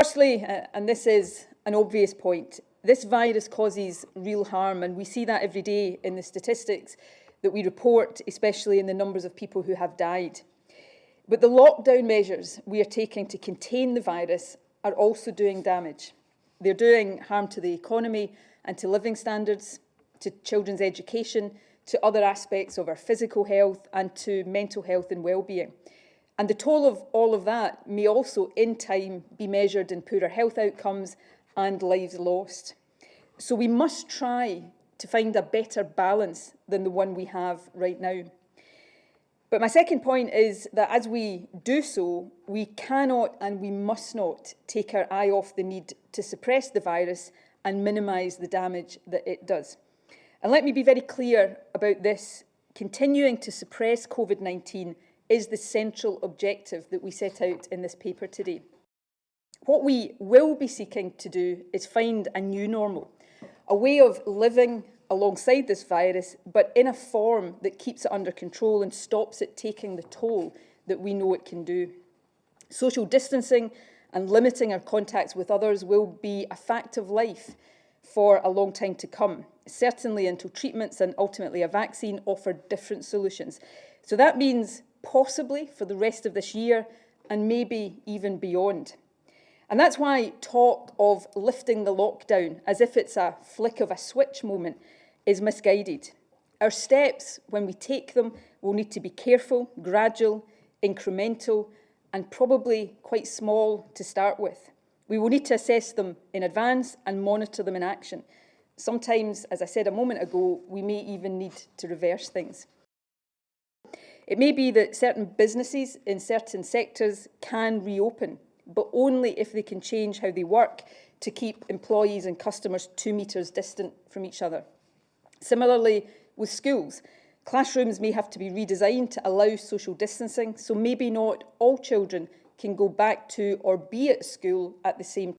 Firstly, and this is an obvious point, this virus causes real harm, and we see that every day in the statistics that we report, especially in the numbers of people who have died. But the lockdown measures we are taking to contain the virus are also doing damage. They're doing harm to the economy and to living standards, to children's education, to other aspects of our physical health and to mental health and well-being. And the toll of all of that may also, in time, be measured in poorer health outcomes and lives lost. So we must try to find a better balance than the one we have right now. But my second point is that as we do so, we cannot and we must not take our eye off the need to suppress the virus and minimise the damage that it does. And let me be very clear about this. Continuing to suppress COVID-19 is the central objective that we set out in this paper today. What we will be seeking to do is find a new normal, a way of living alongside this virus, but in a form that keeps it under control and stops it taking the toll that we know it can do. Social distancing and limiting our contacts with others will be a fact of life for a long time to come, certainly until treatments and ultimately a vaccine offer different solutions. So that means possibly for the rest of this year and maybe even beyond. And that's why talk of lifting the lockdown as if it's a flick of a switch moment is misguided. Our steps, when we take them, will need to be careful, gradual, incremental, and probably quite small to start with. We will need to assess them in advance and monitor them in action. Sometimes, as I said a moment ago, we may even need to reverse things. It may be that certain businesses in certain sectors can reopen, but only if they can change how they work to keep employees and customers 2 metres distant from each other. Similarly, with schools, classrooms may have to be redesigned to allow social distancing, so maybe not all children can go back to or be at school at the same time.